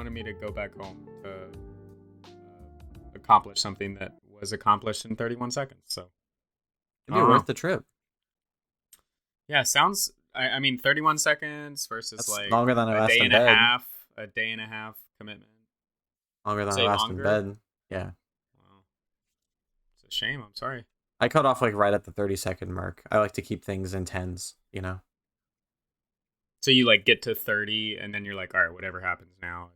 wanted me to go back home to accomplish something that was accomplished in 31 seconds. So it'd be worth the trip. Yeah, sounds. I mean, 31 seconds versus That's like longer than a day and a half. A day and a half commitment. Longer than I last in bed. Yeah. Wow. It's a shame. I'm sorry. I cut off like right at the 30-second mark. I like to keep things in tens, you know. So you like get to 30 and then you're like, all right, whatever happens now,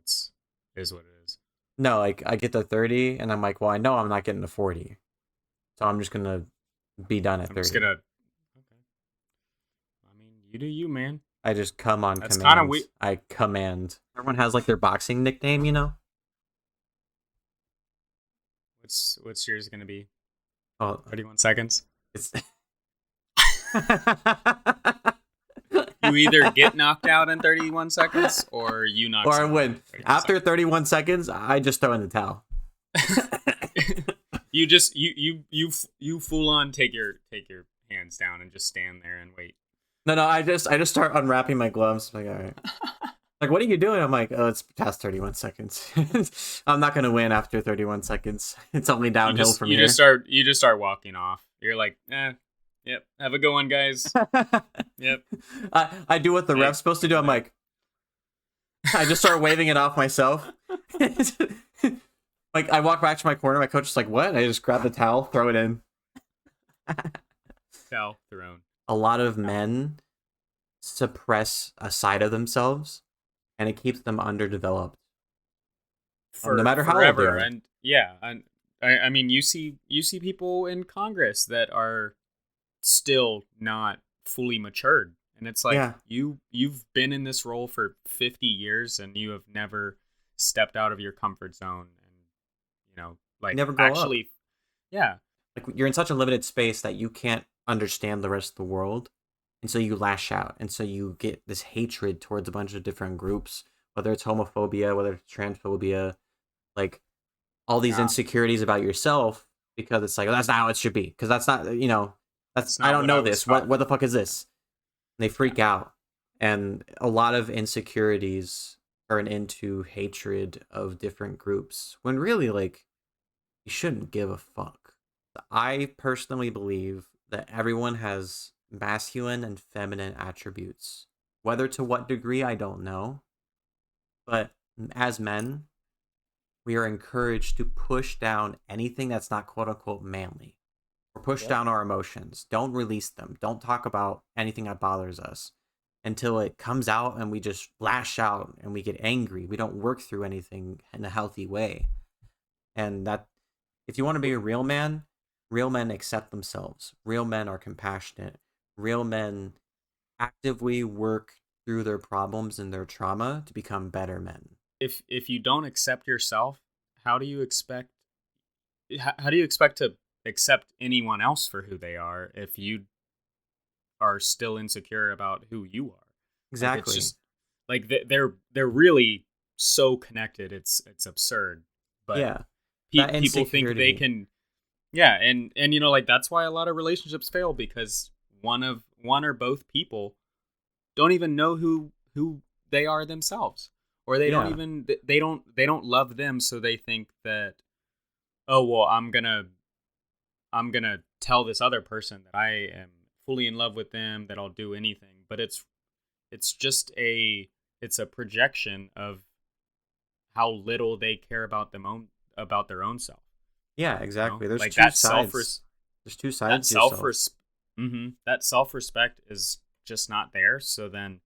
is what it is. No, like I get to 30 and I'm like, well, I know I'm not getting to 40. So I'm just going to be done at 30. Just gonna. Okay. I mean, you do you, man. I just come on That's command. kind of weird. I command. Everyone has like their boxing nickname, you know? What's yours gonna be? Oh, 31 seconds. It's You either get knocked out in 31 seconds or you knock. Or I win. After 31 seconds, I just throw in the towel. You just you full on take your hands down and just stand there and wait. No, I just start unwrapping my gloves. Like, all right. Like, what are you doing? I'm like, oh, it's past 31 seconds. I'm not gonna win after 31 seconds. It's only downhill from here. You just start walking off. You're like, yep. Have a good one, guys. Yep. I do what the ref's supposed to do. I'm like, I just start waving it off myself. Like, I walk back to my corner. My coach is like, what? I just grab the towel, throw it in. Towel thrown. A lot of men suppress a side of themselves, and it keeps them underdeveloped. No matter how old they are. And yeah, and I mean, you see people in Congress that are still not fully matured, and it's like you've been in this role for 50 years, and you have never stepped out of your comfort zone, and like never grow up. Yeah, like you're in such a limited space that you can't understand the rest of the world, and so you lash out, and so you get this hatred towards a bunch of different groups, whether it's homophobia, whether it's transphobia, like all these insecurities about yourself, because it's like, well, that's not how it should be, because that's not, that's I don't know this. What the fuck is this? And they freak out, and a lot of insecurities turn into hatred of different groups, when really, like, you shouldn't give a fuck. I personally believe that everyone has masculine and feminine attributes. Whether to what degree, I don't know. But as men, we are encouraged to push down anything that's not quote-unquote manly. Or push down our emotions. Don't release them. Don't talk about anything that bothers us until it comes out and we just lash out and we get angry. We don't work through anything in a healthy way. And that, if you want to be a real man, real men accept themselves. Real men are compassionate. Real men actively work through their problems and their trauma to become better men. If you don't accept yourself, how do you expect to accept anyone else for who they are if you are still insecure about who you are? Exactly. Like, it's just like they're really so connected. It's absurd. But people think they can. Yeah, and like that's why a lot of relationships fail, because one or both people don't even know who they are themselves, or they don't even they don't love them, so they think that, oh well, I'm gonna tell this other person that I am fully in love with them, that I'll do anything, but it's just a projection of how little they care about their own self. Yeah, exactly. There's like two sides. There's two sides. That self-respect is just not there. So then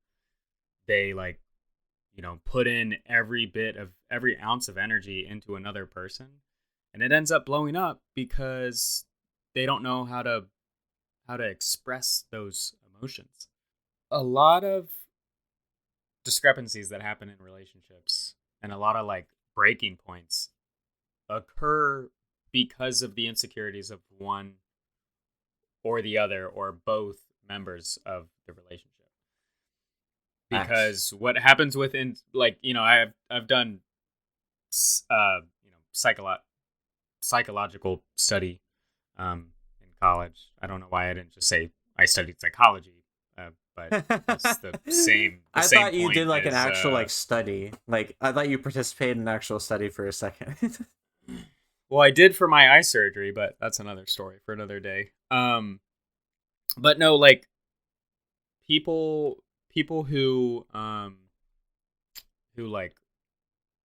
they put in every ounce of energy into another person, and it ends up blowing up because they don't know how to express those emotions. A lot of discrepancies that happen in relationships and a lot of like breaking points occur because of the insecurities of one or the other or both members of the relationship. Because what happens within, like, I've done psychological study in college. I don't know why I didn't just say I studied psychology. but it's the same. I thought you did like an actual like study. Like I thought you participated in an actual study for a second. Well, I did for my eye surgery, but that's another story for another day. But no, like people who like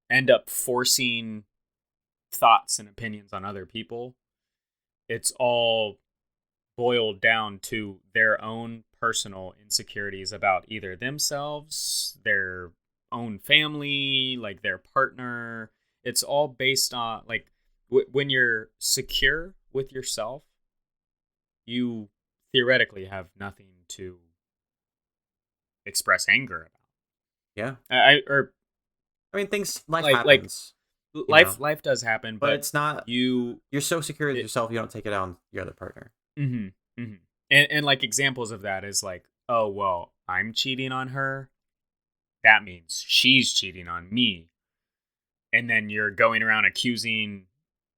end up forcing thoughts and opinions on other people, it's all boiled down to their own personal insecurities about either themselves, their own family, like their partner. It's all based on like when you're secure with yourself, you theoretically have nothing to express anger about. Yeah. I mean, life happens. Life does happen, but it's not you're so secure with yourself, you don't take it out on your other partner. Mm-hmm, mm-hmm. And like examples of that is like, oh well, I'm cheating on her, that means she's cheating on me. And then you're going around accusing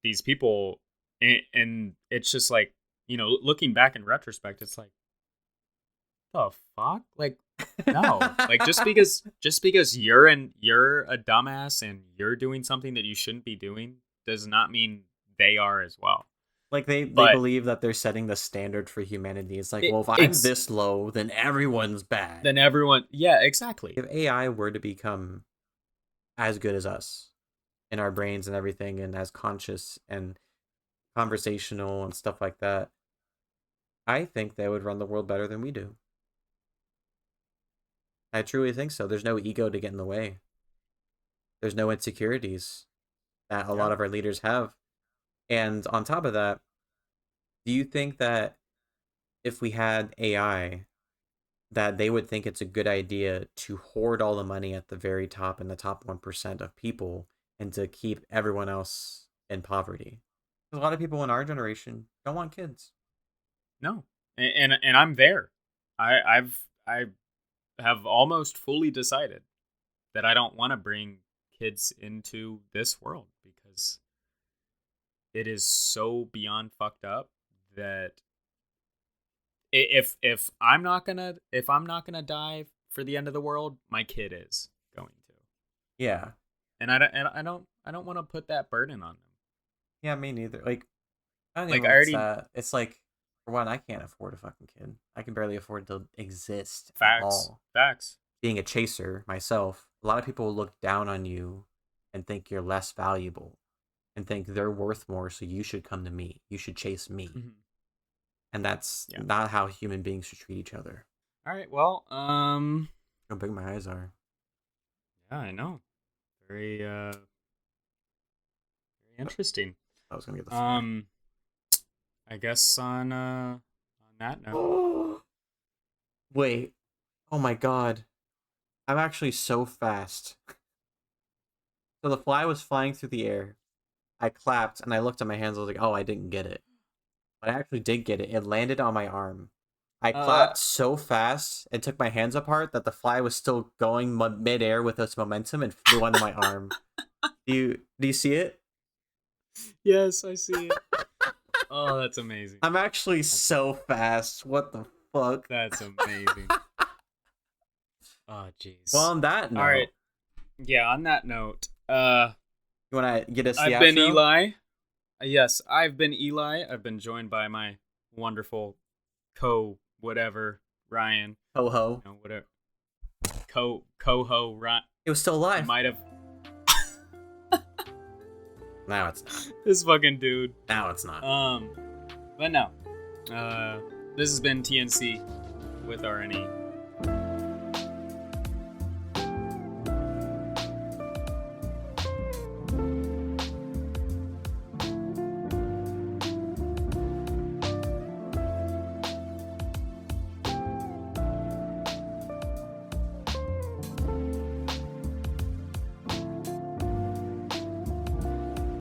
these people, and it's just like, you know, looking back in retrospect, it's like, the fuck? Like, no. Like just because you're a dumbass and you're doing something that you shouldn't be doing does not mean they are as well. Like they believe that they're setting the standard for humanity. It's like, well, if I'm this low, then everyone's bad. Yeah, exactly. If AI were to become as good as us in our brains and everything, and as conscious and conversational and stuff like that, I think they would run the world better than we do. I truly think so. There's no ego to get in the way. There's no insecurities that a lot of our leaders have. And on top of that, do you think that if we had AI, that they would think it's a good idea to hoard all the money at the very top and the top 1% of people and to keep everyone else in poverty? A lot of people in our generation don't want kids. No. And I'm there. I have almost fully decided that I don't want to bring kids into this world because it is so beyond fucked up that if I'm not gonna die for the end of the world, my kid is going to. Yeah. And I don't want to put that burden on them. Yeah, me neither. Like I don't like even it's like, for one, I can't afford a fucking kid. I can barely afford to exist at all. Facts. Being a chaser myself, a lot of people will look down on you and think you're less valuable and think they're worth more, so you should come to me. You should chase me. Mm-hmm. And that's not how human beings should treat each other. All right, well, how big my eyes are. Yeah, I know. Very interesting. I was gonna get the I guess on that note. Wait. Oh my god. I'm actually so fast. So the fly was flying through the air. I clapped and I looked at my hands. I was like, oh, I didn't get it. But I actually did get it. It landed on my arm. I clapped so fast and took my hands apart that the fly was still going midair with its momentum and flew onto my arm. Do you see it? Yes, I see it. Oh, that's amazing. I'm actually so fast. What the fuck? That's amazing. Oh, jeez. Well, on that note. All right. Yeah, on that note. You want to get us the I've outro? been Eli. Yes, I've been Eli. I've been joined by my wonderful whatever, Ryan. Ho-ho. You know, whatever. Co-ho, Ryan. It was still alive. Might have. Now it's not. This fucking dude. Now it's not. But no. This has been TNC with RNE.